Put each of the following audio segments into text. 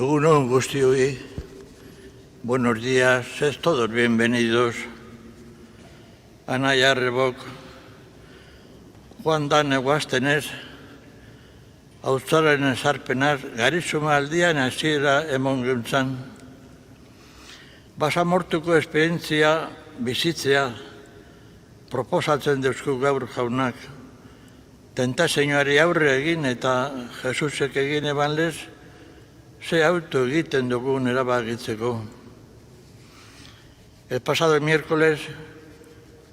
Egunon guztioi, buenos días, sed todos bienvenidos. Anaia Rebok, Juan Dan eguaztenez, Australen esarpenaz, garizuma aldian hasiera emon guntzan. Basamortuko esperientzia bizitzea proposatzen deusku gaur jaunak. Tentazioari aurre egin eta Jesusek egin eban lez, ze auto egiten dugun erabakitzeko. El pasado miércoles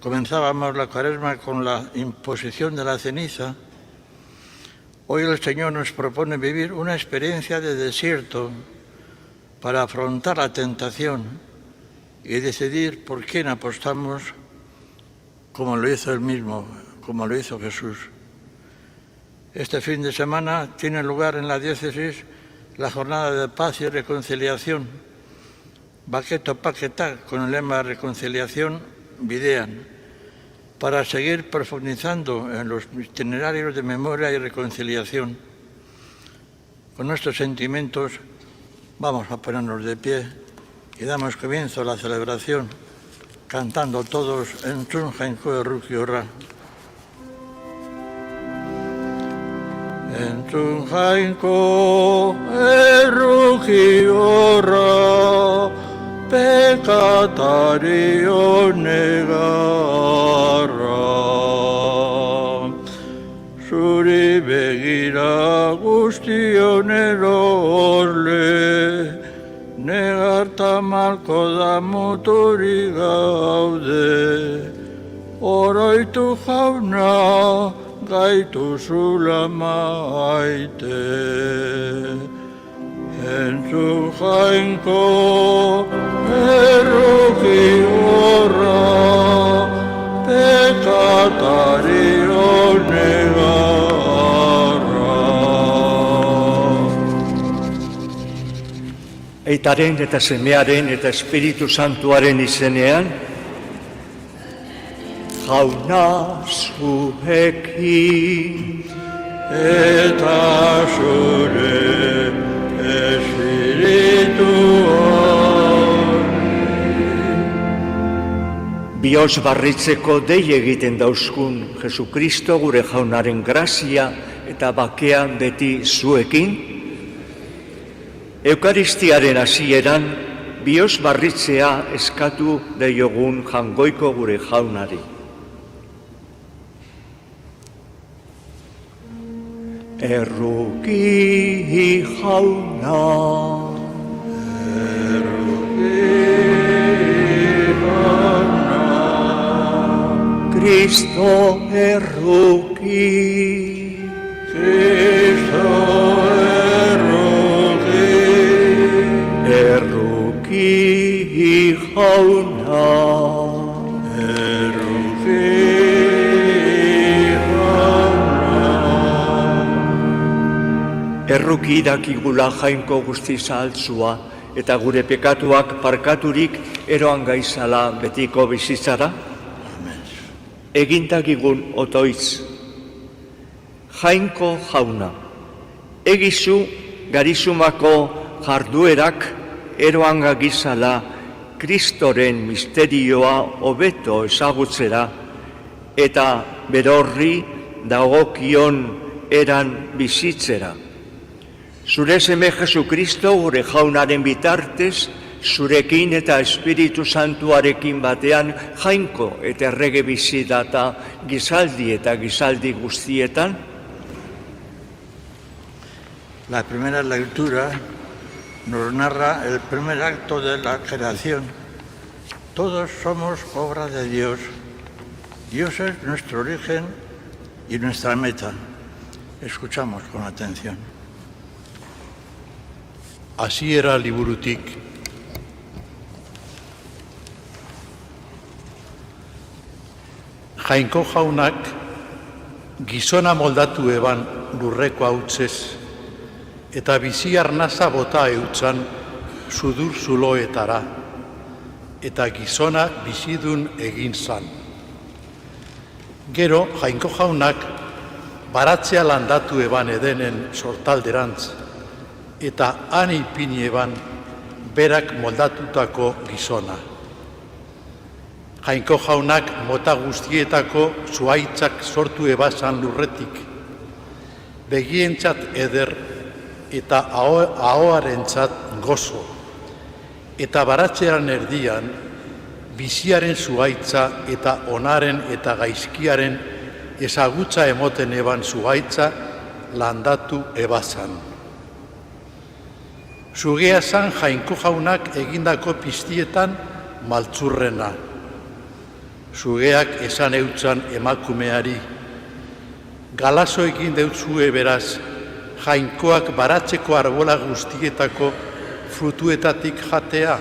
comenzábamos la cuaresma con la imposición de la ceniza. Hoy el Señor nos propone vivir una experiencia de desierto para afrontar la tentación y decidir por quién apostamos, como lo hizo Él mismo, como lo hizo Jesús. Este fin de semana tiene lugar en la diócesis la jornada de paz y reconciliación. Baqueto Paquetá, con el lema Reconciliación, Videan, para seguir profundizando en los itinerarios de memoria y reconciliación. Con nuestros sentimientos vamos a ponernos de pie y damos comienzo a la celebración cantando todos en Tsun Jainko Errukiorra. En Jainko Errukiorra pekatario negarra, zuri begira guztion erosle, negarta malko da muturi gaude, oroitu jauna gaitu zula maite. Entzun Jainko Errukiorra pekatario negarra. Aitaren eta Semearen eta Espiritu Santuaren izenean, jauna zuekin eta zure Bihotz barritzeko dei egiten dauzkun Jesukristo gure jaunaren grazia eta bakea beti zuekin. Eukaristiaren hasieran bihotz barritzea eskatu deiogun jangoiko gure jaunari. Erruki jauna, Cristo erruki, erruki jauna, erruki dakigula Jainko guztiz altzua eta gure pekatuak parkaturik eroan gaizala betiko bizitzara. Egintakigun otoitz, Jainko jauna, egizu garizumako jarduerak eroan gizala Kristoren misterioa hobeto ezagutzera eta berorri dagokion eran bizitzera. Zure seme Jesukristo gure jaunaren bitartez, zurekin eta Espiritu Santuarekin batean Jainko eta errege bizi data gizaldi eta gizaldi guztietan. La primera lectura nos narra el primer acto de la creación. Todos somos obra de Dios. Dios es nuestro origen y nuestra meta. Escuchamos con atención. Hasiera liburutik. Jainko jaunak gizona moldatu eban lurreko hautzez eta bizi arnaza bota eutzan sudur zuloetara eta gizonak bizidun egin zan. Gero Jainko jaunak baratzea landatu eban edenen sortalderantz eta han ipini eban berak moldatutako gizona. Jainko jaunak mota guztietako zuhaitzak sortu ebazan lurretik, begientzat eder eta ahoarentzat gozo, eta baratzearen erdian, biziaren zuhaitza eta onaren eta gaizkiaren ezagutza emoten eban zuhaitza landatu ebazan. Zugea zan Jainko jaunak egindako piztietan maltzurrena. Zugeak esan eutzan emakumeari, galazo egin deutzue beraz, Jainkoak baratzeko arbola guztietako frutuetatik jatea.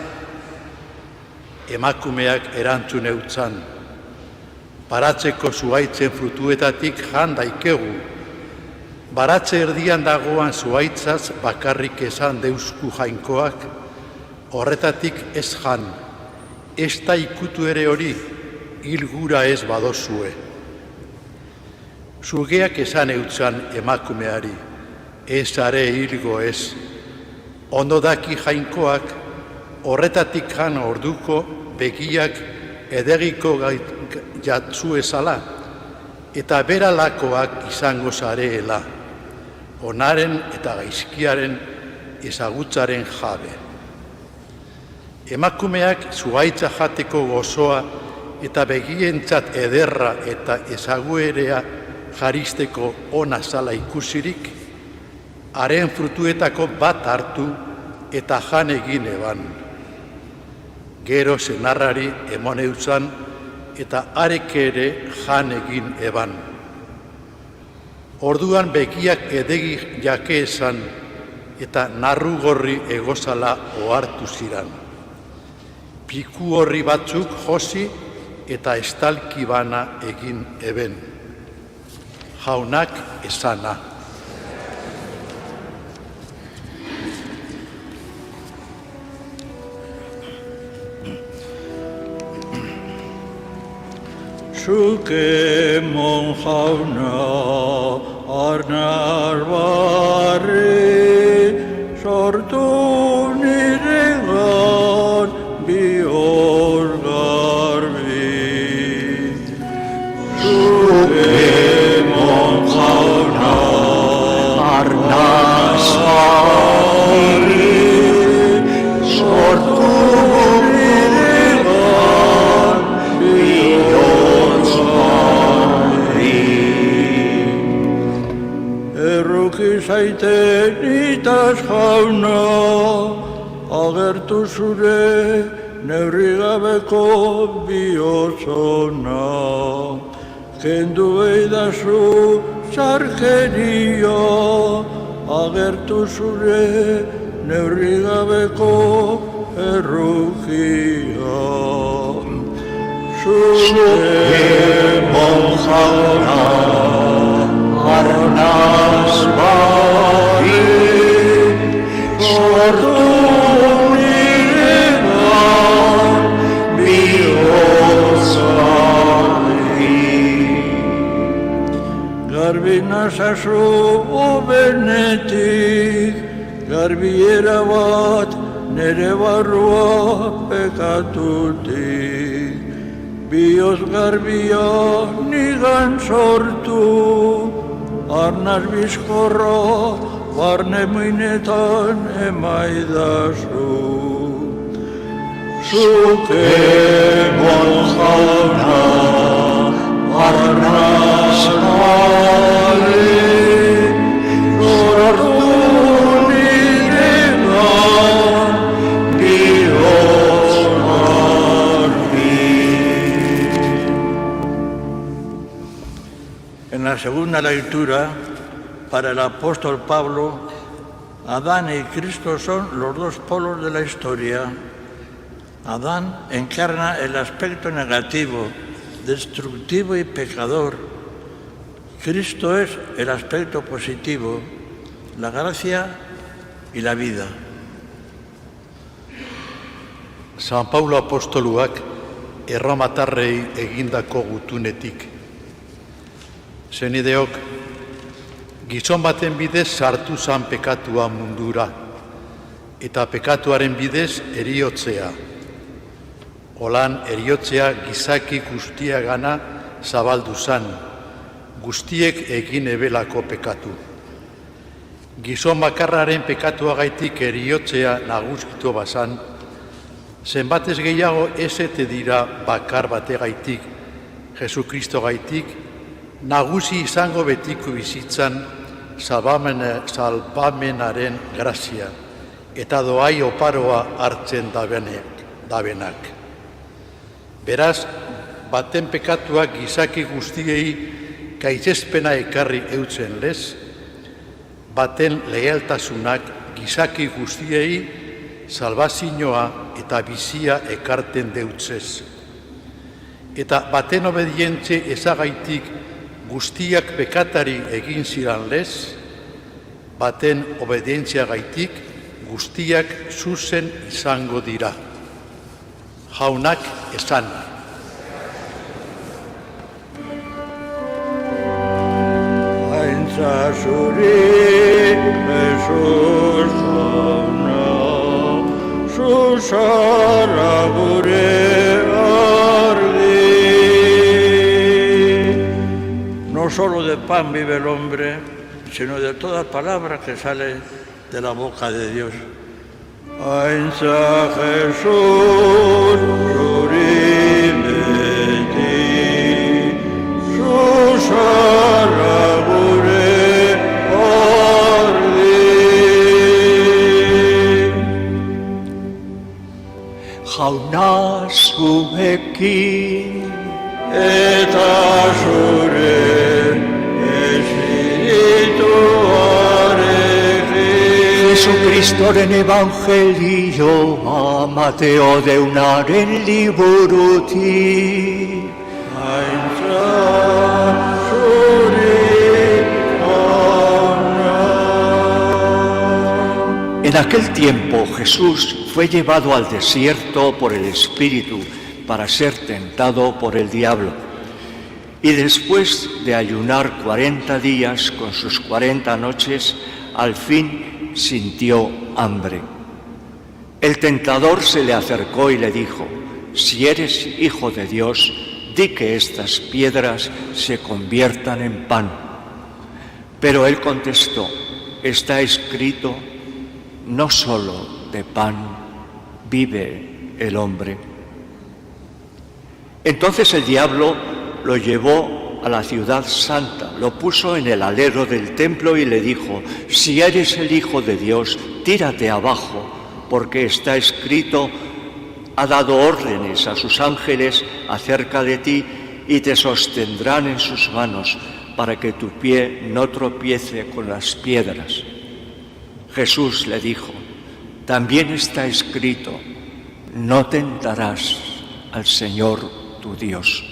Emakumeak erantzun eutzan, baratzeko zuhaitzen frutuetatik jan daikegu. Baratze erdian dagoan zuhaitzaz bakarrik esan deusku Jainkoak, horretatik ez jan, ez da ikutu ere hori, hilgura ez badozue. Zugeak esan eutzan emakumeari, ez are hilgo ez. Ondo daki Jainkoak, horretatik jan orduko begiak edegiko jatzu ezala, eta beralakoak izango zareela, onaren eta gaizkiaren ezagutzaren jabe. Emakumeak zuhaitza jateko gozoa eta begientzat ederra eta ezaguerea jaristeko ona zala ikusirik, haren frutuetako bat hartu eta jan egin eban. Gero senarrari emon eutzan eta arek ere jan egin eban. Orduan begiak edegi jake esan eta narru gorri egozala ohartu ziran. Piku horri batzuk josi eta estalki bana egin eben. Jaunak esana. Zuke mon jauna arnar barri, sortu niregan bihor garbi. Zuke mon jauna arnar barri, sortu niregan bihor zaiten itaz jauna, agertu zure neurri gabeko bihotzona. Kendu eidazu zarkeria, agertu zure neurri gabeko errukia. Zure mon jauna, arnaz barri, sortu niregan bihotz garbi. Garbi nazazu obenetik, garbiera bat nere barrua pekatutik. Bihotz garbia nigan sortu, arnaz bizkorra barne muinetan emaidazu. Zuke mon jauna arnaz barri, sortu niregan bihotz garbi. En la segunda lectura, para el apóstol Pablo, Adán y Cristo son los dos polos de la historia. Adán encarna el aspecto negativo, destructivo y pecador. Cristo es el aspecto positivo, la gracia y la vida. San Paulo apostoluak erromatarrei egindako gutunetik. Zenideok, gizon baten bidez sartu zan pekatua mundura. eta pekatuaren bidez eriotzea. Holan eriotzea gizaki guztiagana zabaldu zan, guztiek egin ebelako pekatu. Gizon bakarraren pekatuagaitik eriotzea nagusitu bazan, zenbatez gehiago ezete dira bakar bategaitik, Jesukristo gaitik, nagusi izango betiko bizitzan salbamenaren grazia, eta doai oparoa hartzen dabenak. Beraz, baten pekatuak gizaki guztiei gaitzespena ekarri eutzen lez, baten lealtasunak gizaki guztiei salbazioa eta bizia ekarten deutzez. Eta baten obedientze ezagaitik guztiak pekatari egin ziran lez, baten obedientzia gaitik guztiak zuzen izango dira. Jaunak esan. Aintza zuri, Jesus jauna, zuzara gure ardi. No solo de pan vive el hombre, sino de toda palabra que sale de la boca de Dios. Aintza Jesús, zuri beti, zuzara gure ardi. Jauna zuekin, eta zure espirituarekin. Jesucristoren evangelioa Mateo deunaren liburutik. Aintza zuri jauna. En aquel tiempo Jesús fue llevado al desierto por el Espíritu para ser tentado por el diablo. Y después de ayunar 40 días con sus 40 noches, al fin sintió hambre. El tentador se le acercó y le dijo: si eres hijo de Dios, di que estas piedras se conviertan en pan. Pero él contestó: está escrito, no solo de pan vive el hombre. Entonces el diablo lo llevó a la ciudad santa, lo puso en el alero del templo y le dijo: si eres el Hijo de Dios, tírate abajo, porque está escrito, ha dado órdenes a sus ángeles acerca de ti y te sostendrán en sus manos para que tu pie no tropiece con las piedras. Jesús le dijo: también está escrito, no tentarás al Señor tu Dios.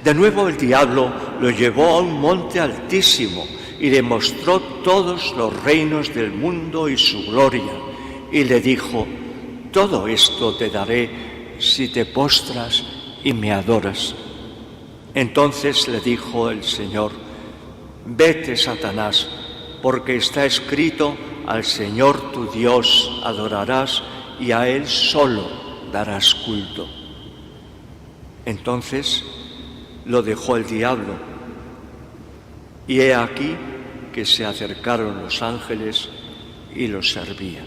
De nuevo el diablo lo llevó a un monte altísimo y le mostró todos los reinos del mundo y su gloria, y le dijo: todo esto te daré si te postras y me adoras. Entonces le dijo el Señor: vete, Satanás, porque está escrito, al Señor tu Dios adorarás y a Él solo darás culto. Entonces lo dejó el diablo, y he aquí que se acercaron los ángeles y los servían.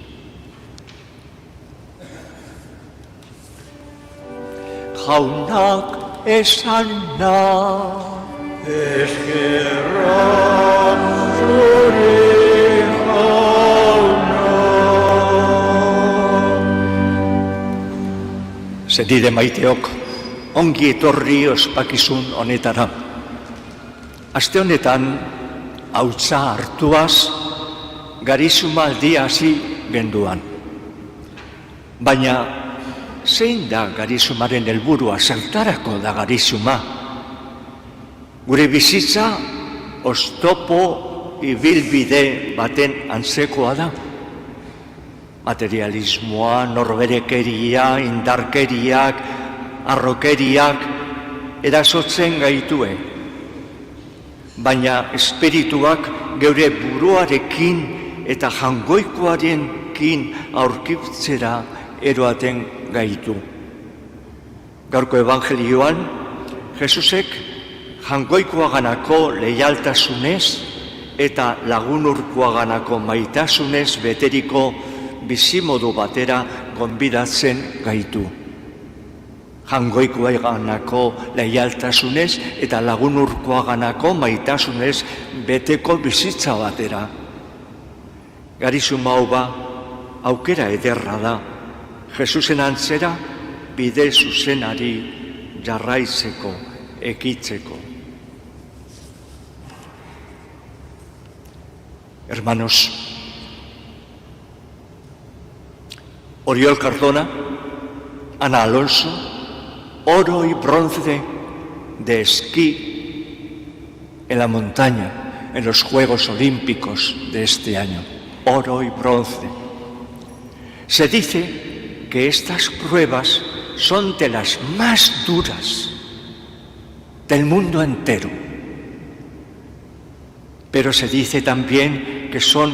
Jaunak esana, Eskerra zuri jauna. Senide maiteok, ongi etorri ospakizun honetara. Aste honetan, hautza hartuaz, garizuma aldia hasi genduan. Baina, zein da garizumaren helburua, zertarako da garizuma? Gure bizitza, oztopo ibilbide baten antzekoa da. Materialismoa, norberekeria, indarkeriak, arrokeriak erasotzen gaitue. Baina espirituak geure buruarekin eta jangoikoaren Kristorekin aurkitzera eroaten gaitu. Gaurko evangelioan, Jesusek jangoikoaganako leialtasunez eta lagunurkoaganako maitasunez beteriko bizimodu batera gonbidatzen gaitu. Jangoikoaganako leialtasunez eta lagunurkoaganako maitasunez beteko bizitza batera. Garizuma hau aukera ederra da, Jesusen antzera bide zuzenari jarraitzeko, ekitzeko. Hermanos, Oriol Cardona, Ana Alonso, oro y bronce de esquí en la montaña en los Juegos Olímpicos de este año. Oro y bronce. Se dice que estas pruebas son de las más duras del mundo entero. Pero se dice también que son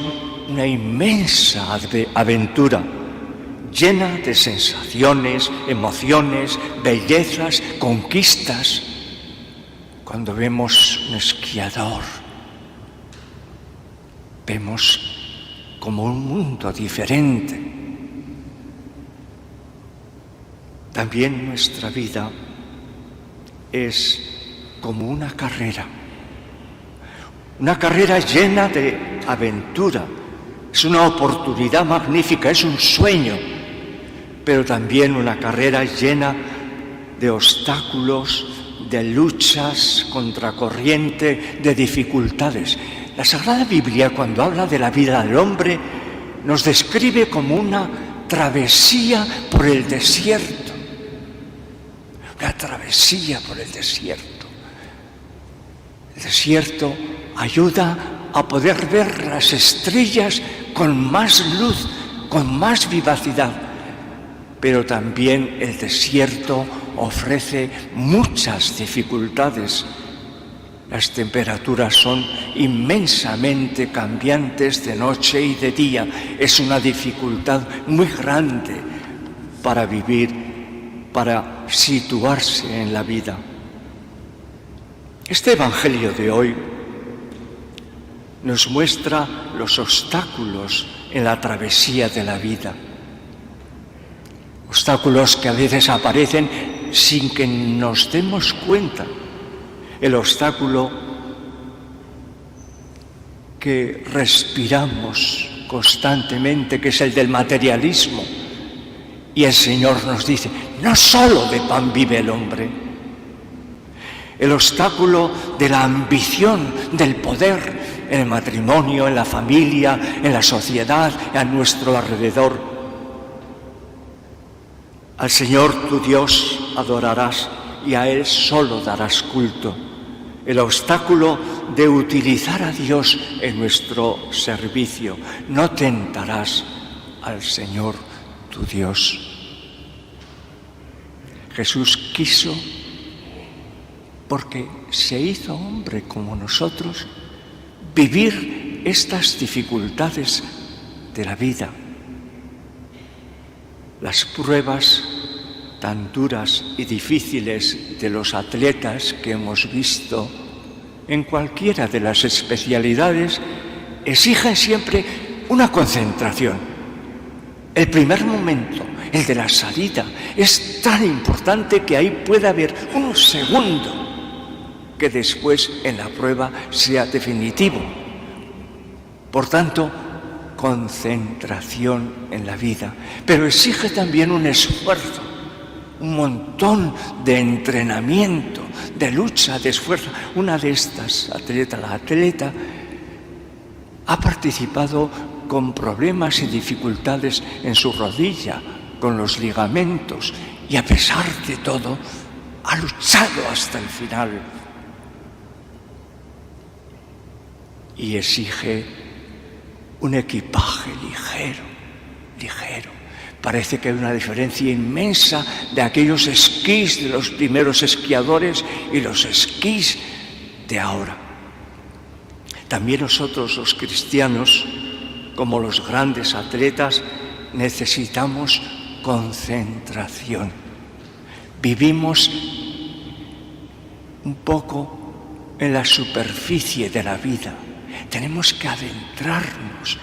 una inmensa aventura, llena de sensaciones, emociones, bellezas, conquistas. Cuando vemos un esquiador, vemos como un mundo diferente. También nuestra vida es como una carrera llena de aventura. Es una oportunidad magnífica, es un sueño, pero también una carrera llena de obstáculos, de luchas contracorriente, de dificultades. La Sagrada Biblia, cuando habla de la vida del hombre, nos describe como una travesía por el desierto. Una travesía por el desierto. El desierto ayuda a poder ver las estrellas con más luz, con más vivacidad. Pero también el desierto ofrece muchas dificultades. Las temperaturas son inmensamente cambiantes de noche y de día. Es una dificultad muy grande para vivir, para situarse en la vida. Este Evangelio de hoy nos muestra los obstáculos en la travesía de la vida. Obstáculos que a veces aparecen sin que nos demos cuenta. El obstáculo que respiramos constantemente, que es el del materialismo. Y el Señor nos dice, no solo de pan vive el hombre. El obstáculo de la ambición, del poder en el matrimonio, en la familia, en la sociedad, a nuestro alrededor. Al Señor tu Dios adorarás y a Él solo darás culto. El obstáculo de utilizar a Dios en nuestro servicio. No tentarás al Señor tu Dios. Jesús quiso, porque se hizo hombre como nosotros, vivir estas dificultades de la vida. Las pruebas tan duras y difíciles de los atletas que hemos visto en cualquiera de las especialidades exigen siempre una concentración. El primer momento, el de la salida, es tan importante que ahí puede haber un segundo que después en la prueba sea definitivo. Por tanto, concentración en la vida, pero exige también un esfuerzo, un montón de entrenamiento, de lucha, de esfuerzo. Una de estas atletas, la atleta, ha participado con problemas y dificultades en su rodilla, con los ligamentos, y a pesar de todo, ha luchado hasta el final. Y exige un equipaje ligero. Parece que hay una diferencia inmensa de aquellos esquís de los primeros esquiadores y los esquís de ahora. También nosotros, los cristianos, como los grandes atletas, necesitamos concentración. Vivimos un poco en la superficie de la vida. Tenemos que adentrarnos.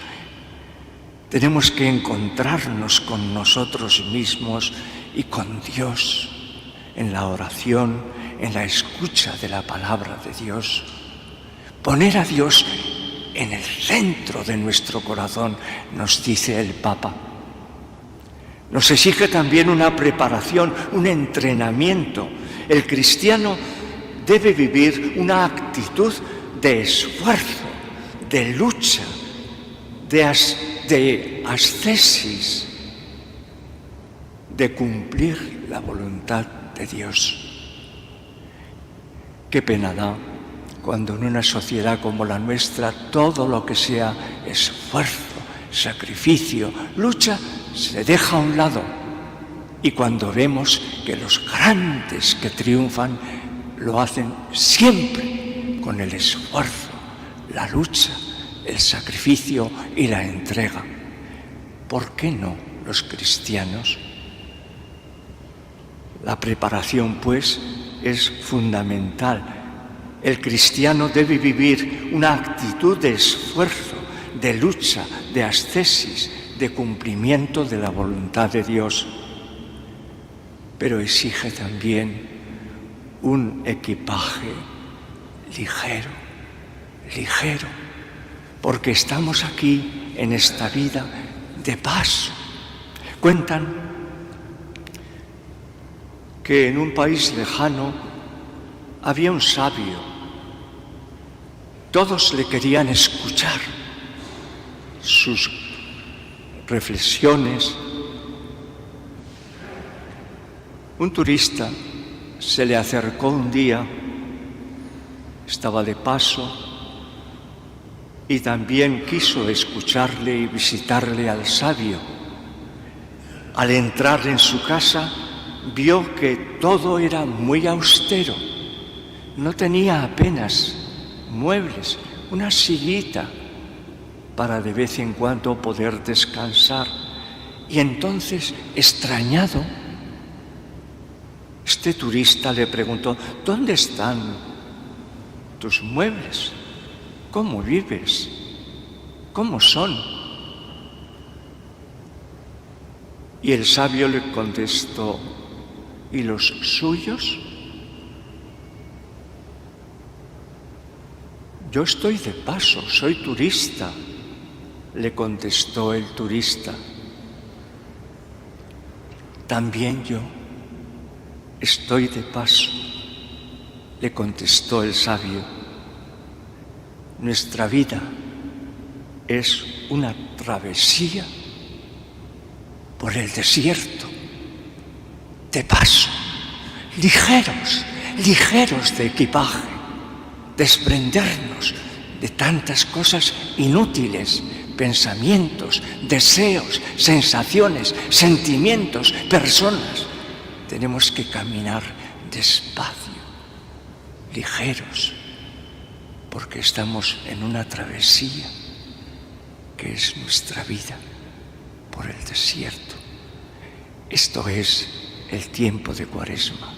Tenemos que encontrarnos con nosotros mismos y con Dios en la oración, en la escucha de la palabra de Dios. Poner a Dios en el centro de nuestro corazón, nos dice el Papa. Nos exige también una preparación, un entrenamiento. El cristiano debe vivir una actitud de esfuerzo, de lucha, de ascesis, de cumplir la voluntad de Dios. Qué pena da cuando en una sociedad como la nuestra todo lo que sea esfuerzo, sacrificio, lucha, se deja a un lado. Y cuando vemos que los grandes que triunfan lo hacen siempre con el esfuerzo, la lucha, el sacrificio y la entrega. ¿Por qué no los cristianos? La preparación, pues, es fundamental. El cristiano debe vivir una actitud de esfuerzo, de lucha, de ascesis, de cumplimiento de la voluntad de Dios. Pero exige también un equipaje ligero, porque estamos aquí en esta vida de paso. Cuentan que en un país lejano había un sabio. Todos le querían escuchar sus reflexiones. Un turista se le acercó un día, estaba de paso, y también quiso escucharle y visitarle al sabio. Al entrar en su casa, vio que todo era muy austero. No tenía apenas muebles, una sillita para de vez en cuando poder descansar. Y entonces, extrañado, este turista le preguntó: ¿dónde están tus muebles? ¿Cómo vives? ¿Cómo son? Y el sabio le contestó: ¿y los suyos? Yo estoy de paso, soy turista, le contestó el turista. También yo estoy de paso, le contestó el sabio. Nuestra vida es una travesía por el desierto, de paso, ligeros de equipaje, desprendernos de tantas cosas inútiles, pensamientos, deseos, sensaciones, sentimientos, personas. Tenemos que caminar despacio, ligeros, porque estamos en una travesía que es nuestra vida por el desierto. Esto es el tiempo de Cuaresma.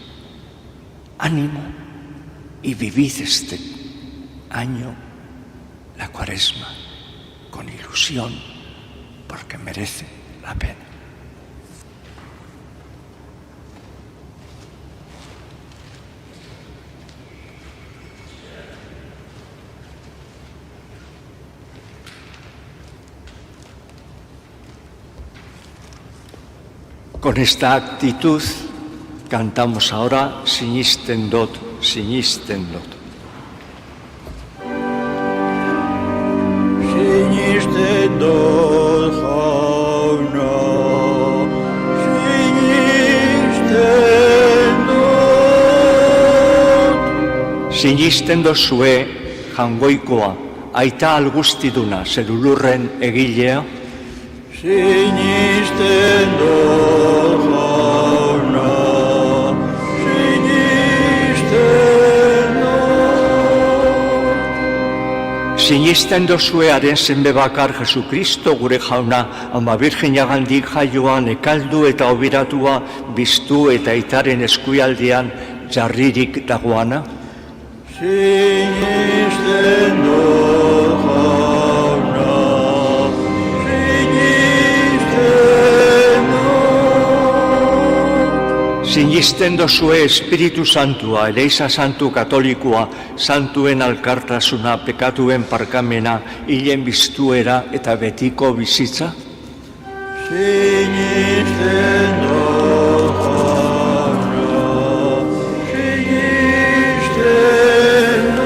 Ánimo y vivid este año la Cuaresma con ilusión, porque merece la pena. Con esta actitud cantamos ahora Sinisten dot. Sinisten dot. Sinisten dot, Jauna, sinisten dot. Sinisten dozue jangoikoa, aita algustiduna zelulurren egilea. Sinisten dot, Jauna, Sinisten dozuearen zenbe bakar Jesukristo gure jauna, ama Virginagandik jaioan ekaldu eta obiratua, biztu eta aitaren eskualdean jarririk dagoana? Sinisten du jauna, Sinisten dozue Espiritu Santua, Eleiza Santu Katolikoa, Santuen alkartasuna, pekatuen parkamena, hilen biztuera eta betiko bizitza? Sinisten du jauna, sinisten du.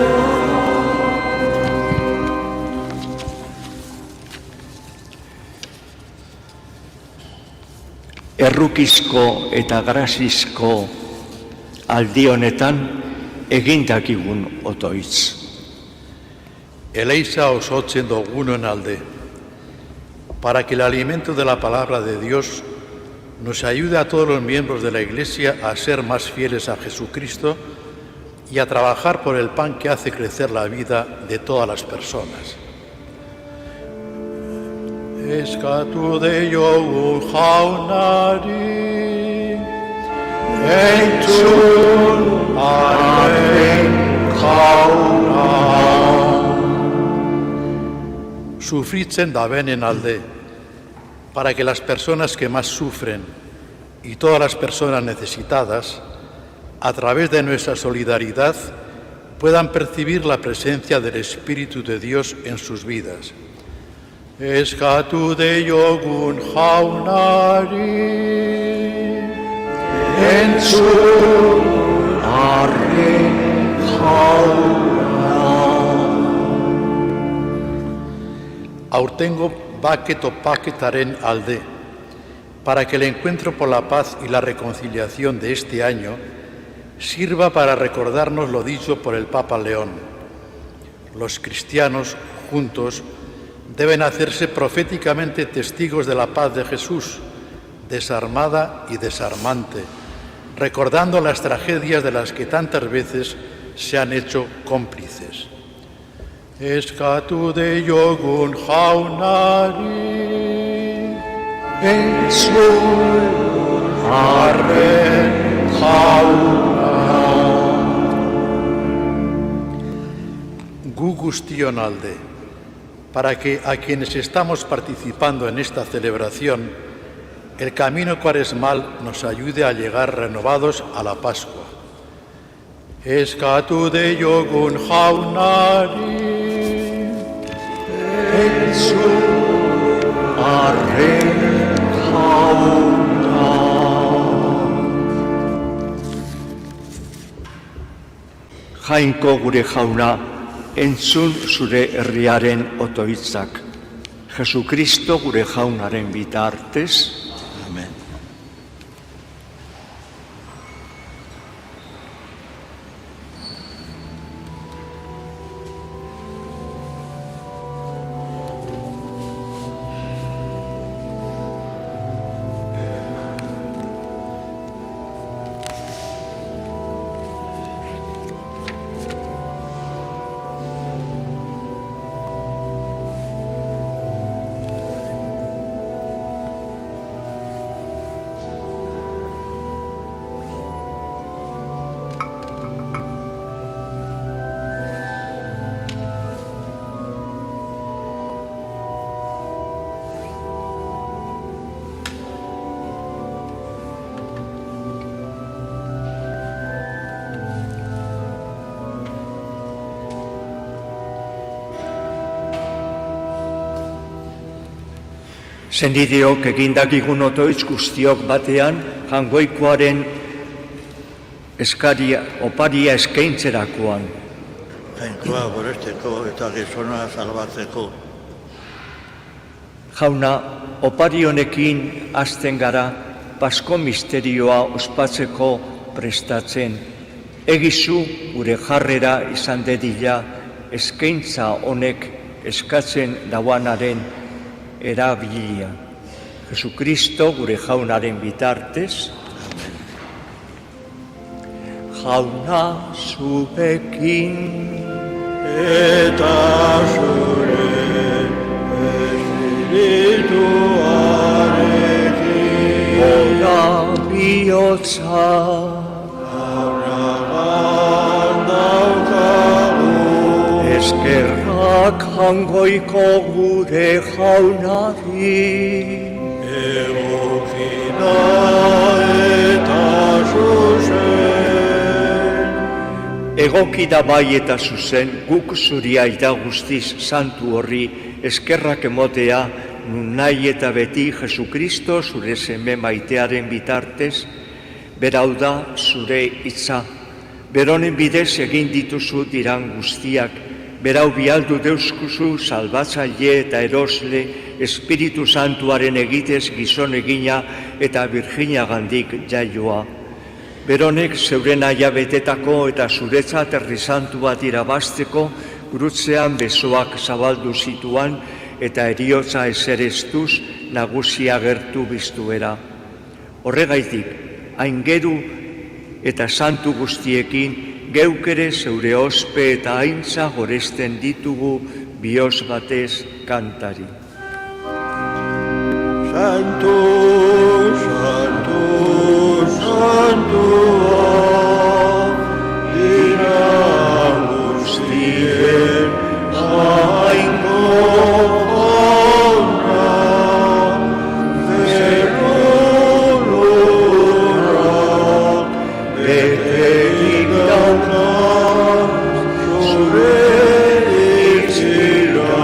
Errukizko eta grasizko aldi honetan egindakigun otoitz. Eleiza osotzen dugunon alde, para que el alimento de la palabra de Dios nos ayude a todos los miembros de la Iglesia a ser más fieles a Jesucristo y a trabajar por el pan que hace crecer la vida de todas las personas. Eskatu deiogu jaunari, entzun arren jauna. Sufritzen dabenen alde, para que las personas que más sufren y todas las personas necesitadas, a través de nuestra solidaridad, puedan percibir la presencia del Espíritu de Dios en sus vidas. Eskatu deiogun jaunari, entzun arren jauna. Aurtengo bake topaketaren alde, para que el encuentro por la paz y la reconciliación de este año sirva para recordarnos lo dicho por el Papa León. Los cristianos, juntos, deben hacerse proféticamente testigos de la paz de Jesús, desarmada y desarmante, recordando las tragedias de las que tantas veces se han hecho cómplices. Eskatu deiogun jaunari, entzun arren jauna. Gu guztion alde, para que a quienes estamos participando en esta celebración, el camino cuaresmal nos ayude a llegar renovados a la Pascua. Eskatu deiogun jaunari, entzun arren jauna. Jainko gure jauna, entzun zure herriaren otoitzak. Jesukristo gure jaunaren bitartez. Amen. Senideok egindakigun otoitz guztiok batean, jangoikoaren eskaria, oparia eskaintzerakoan. Jainkoa goresteko eta gizona salbatzeko. Jauna, opari honekin hasten gara Pasko misterioa ospatzeko prestatzen. Egizu gure jarrera izan dedila eskaintza honek eskatzen dauanaren erabilia. Jesukristo gure jaunaren bitartez. Amen. Jauna zuekin eta zure espirituarekin. Ona bihotza aurragan daukagu, eskerrak hangoiko gure jaunari. Egokina eta zuzen. Egoki da bai eta zuzen, guk zuri aita guztiz santu horri eskerrak emotea, nun nahi eta beti Jesukristo zure seme maitearen bitartez, berau da zure hitza. Beronen bidez egin dituzu diran guztiak, berau bialdu deuskuzu salbatzaile eta erosle Espiritu Santuaren egitez gizon egina eta Virginiagandik jaioa. Beronek zeure nahia betetako eta zuretzat herri santu bat irabazteko gurutzean besoak zabaldu zituan eta heriotza esereztuz nagusia gertu biztuera. Horregaitik, aingeru eta santu guztiekin geuk ere zeure ospe eta aintza goresten ditugu bihotz batez kantari. Santu, santu, santua, dira guztien jainko jauna, zerrulurak beterik daukaz zure itzira.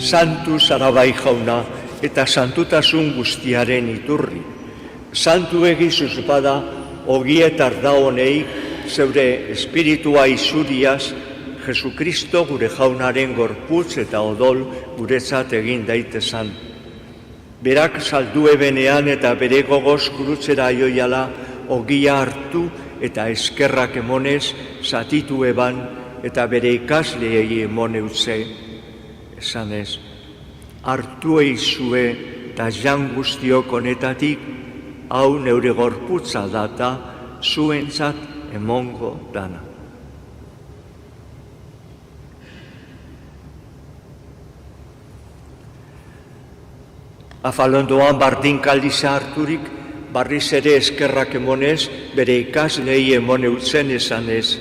Santu zara bai jauna eta santutasun guztiaren iturri. Santu egizuz bada ogietar da honei zeure espiritua izuriaz Jesukristo gure jaunaren gorputz eta odol guretzat egin daitezan. Berak saldu ebenean eta bere gogoz gurutzera joiala ogia hartu eta eskerrak emonez zatitu eban eta bere ikasleei emone utze. Esanez, hartu eizue eta jan guztiok honetatik, hau neure gorputza data, zuentzat emongo dana. Afalondoan bardin kaldiza harturik, barriz ere eskerrak emonez, bere ikaslei emone utzen esanez.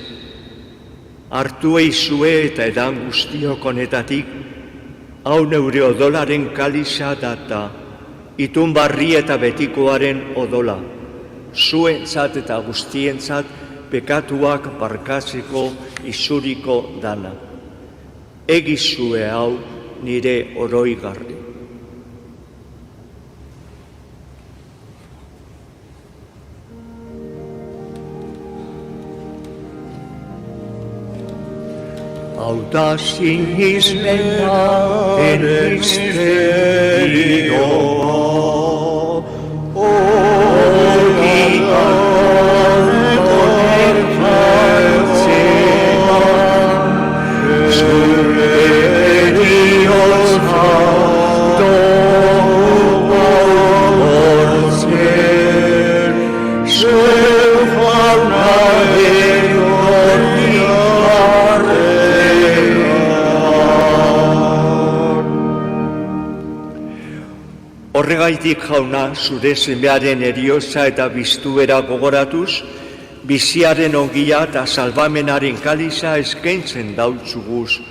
Hartu eizue eta edan guztiok honetatik, hau neure odolaren kaliza data, itun barri eta betikoaren odola, zuentzat eta guztientzat pekatuak barkatzeko izuriko dana. Egizue hau nire oroigarri. Hau da sinismenaren misterioa, ogian etortzean, zure eriotza doa hortzen, zeu jaunaren Horregaitik jauna, zure semearen eriotza eta biztuera gogoratuz, biziaren ogia eta salbamenaren kaliza eskaintzen dautzuguz.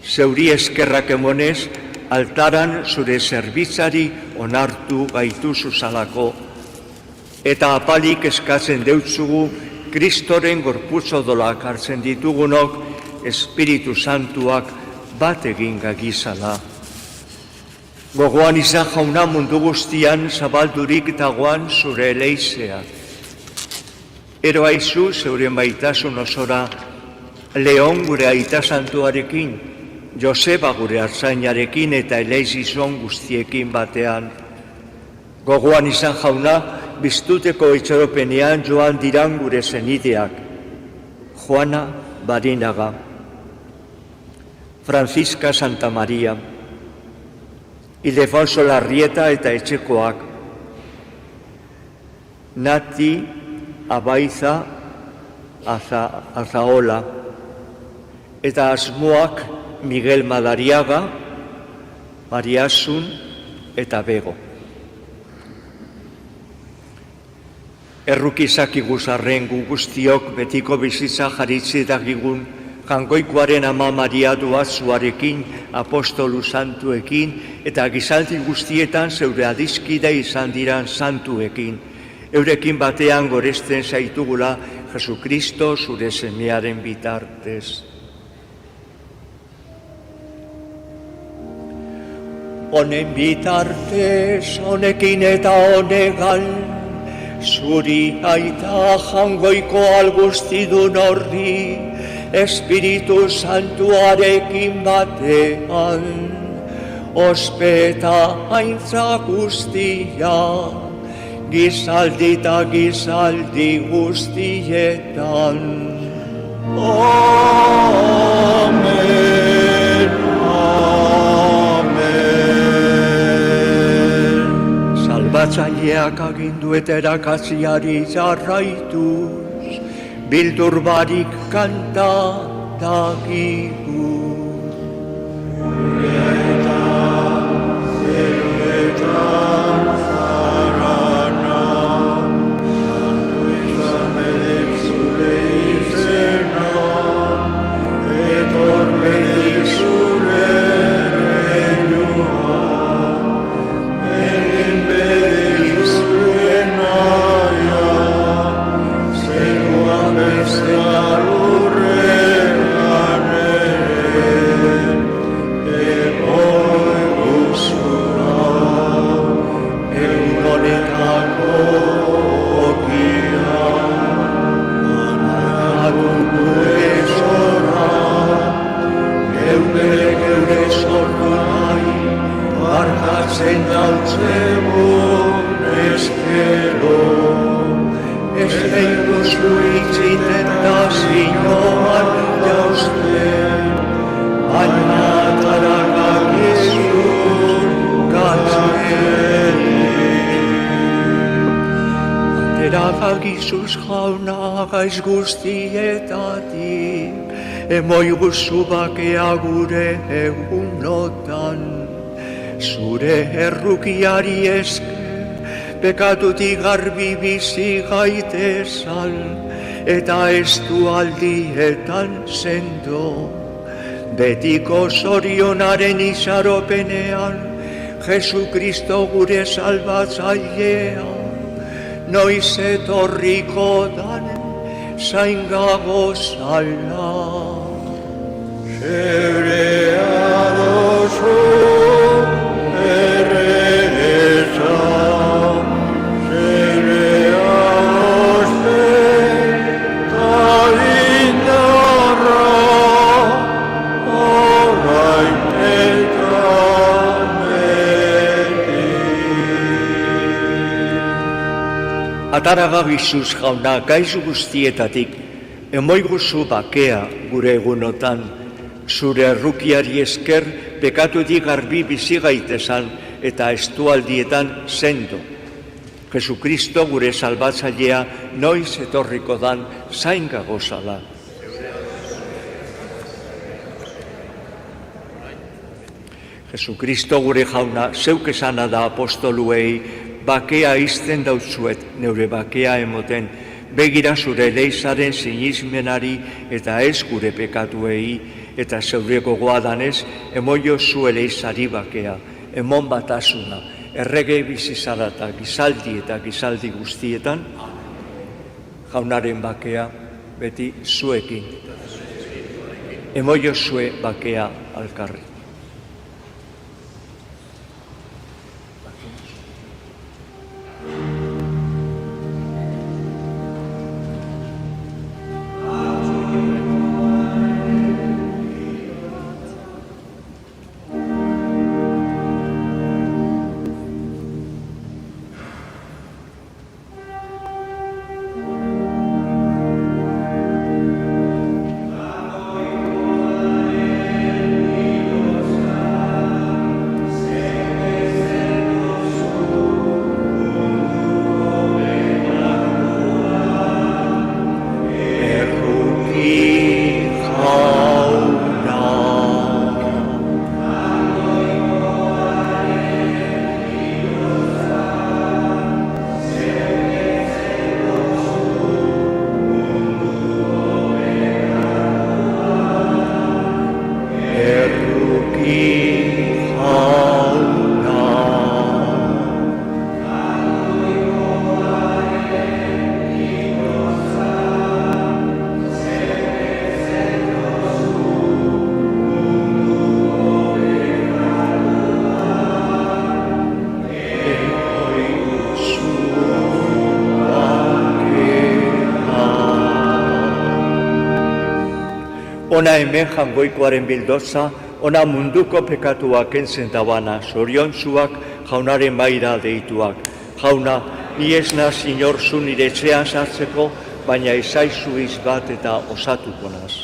Zeuri eskerrak emonez, altaran zure zerbitzari onartu gaituzu zalako. Eta apalik eskatzen deutzugu, Kristoren gorputz odolak hartzen ditugunok, Espiritu Santuak bat egin gagizala. Gogoan izan jauna mundu guztian zabaldurik dagoan zure eleizea. Ero aizu zeure maitasun osora, Leon gure aita santuarekin, Joseba gure artzainarekin eta eleizizon guztiekin batean. Gogoan izan jauna, biztuteko itxaropenean joan diran gure zenideak. Juana Barinaga, Francisca Santa Maria, Ildefonso Larrieta eta etxekoak, Nati Abaiza Azaola, eta asmoak Miguel Madariaga, Mariasun eta Bego. Errukizak iguzarren gu guztiok betiko bizitza jaritzi dagigun Jangoikoaren ama Maria Duazuarekin, apostolu santuekin eta gizaldi guztietan zeure adiskide izan diran santuekin. Eurekin batean goresten zaitugula Jesukristo zure semearen bitartez. Honen bitartez, honekin eta honegal, zuri aita jangoiko alguztidun horri, Espiritu Santuarekin batean, ospeta aintza guztia, gizaldi eta gizaldi guztietan. Amen, amen. Salbatzaileak agindu eta erakatziari jarraituz, bildur barik kanta dakigu. Jesús jauna gaiz guztietatik, emoi guzu bakea gure egunotan. Zure errukiari esker, pekatutik garbi bizi gaitezan, eta estu aldietan sendo. Betiko zorionaren izaropenean, Jesukristo gure salbatzailea, noiz etorriko dan zaingago zala. Zeure adozu erreza, zeure adoste ta indarra, orain eta Ataraga Jesús jauna gaiz guztietatik, emoi guzu bakea gure egunotan, zure errukiari esker pekatutik garbi bizi gaitezan eta estualdietan sendo. Jesukristo gure salbatzailea noiz etorriko dan zaingago zala. Jesukristo gure jauna zeuk esana da apostoluei, bakea izten dautzuet, neure bakea emoten, begira zure eleizaren sinismenari eta ez gure pekatuei, eta zeure gogoa danez, emoio zu eleizari bakea, emon batasuna, errege bizizara eta gizaldi guztietan, jaunaren bakea beti zuekin. Emoio zue bakea alkarri. ona hemen jangoikoaren bildoza, ona munduko pekatuak entzen dabana, zoriontsuak jaunaren maira deituak. Jauna, ni ez naz inor zu nire etxean sartzeko, baina izaizu bat eta osatuko naz.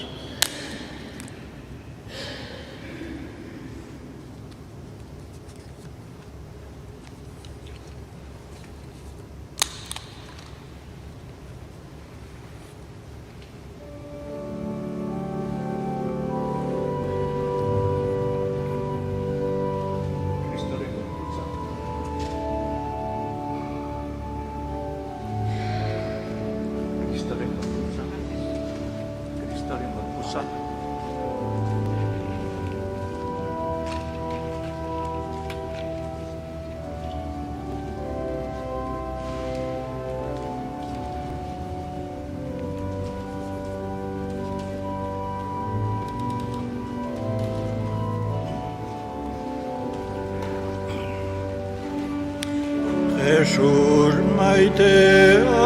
Jesus maite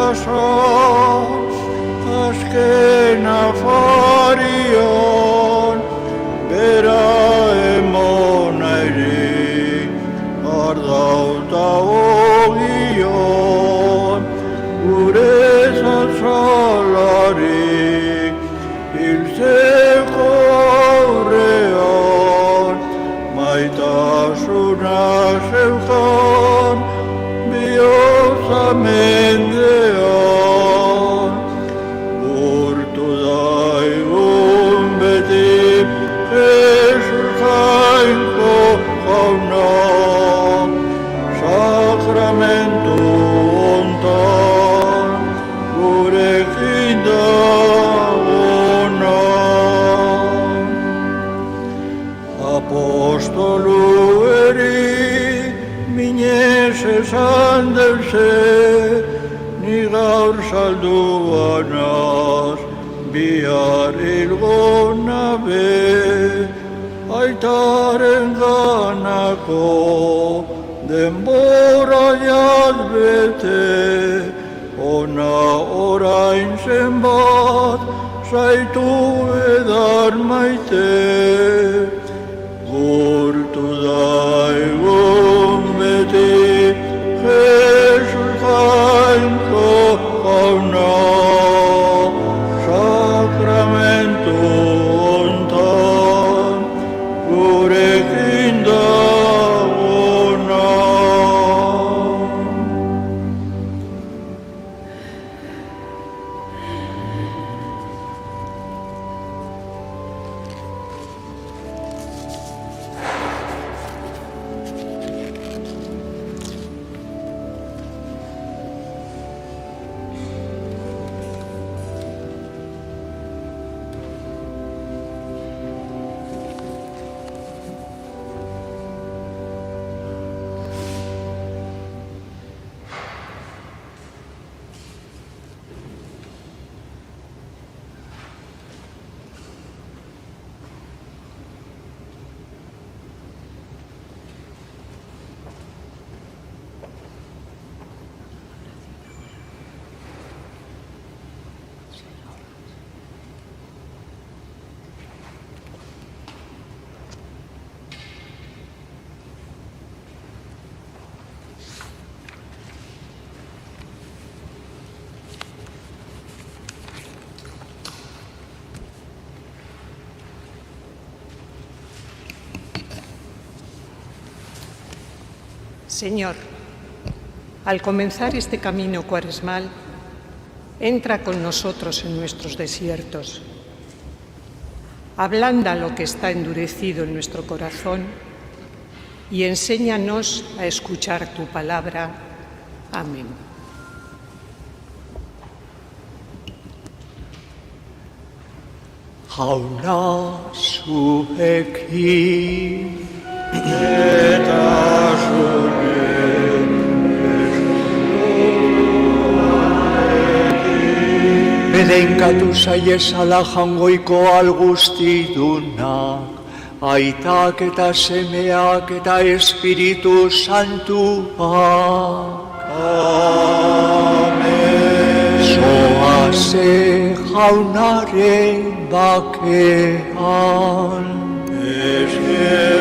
asos, azken afarion, bera emonairik, ardauta ogion, gure zatzalarik, hiltzeko aurrean, maitasuna zeukan, mendean, urtu daigun beti, Jesus jainko jauna, sakramentu ontan, gurekin dagona. Apostolu eri, minez esan deuze, ni gaur salduanaz, bihar hilgo nabe, aitaren ganako, denbora jazbete, ona orain zenbat, zaitu edar maite, gurtu daigun beti, Jesus jainko jauna, sakramentu ontan, gurekin dagona. Señor, al comenzar este camino cuaresmal, entra con nosotros en nuestros desiertos. Ablanda lo que está endurecido en nuestro corazón y enséñanos a escuchar tu palabra. Amén. Jauna zuekin, eta zurekin, bedeinkatu zaiezala jangoiko algustidunak, aitak eta semeak eta Espiritu Santuak. Amen. Zoaze jaunaren bakean. Esker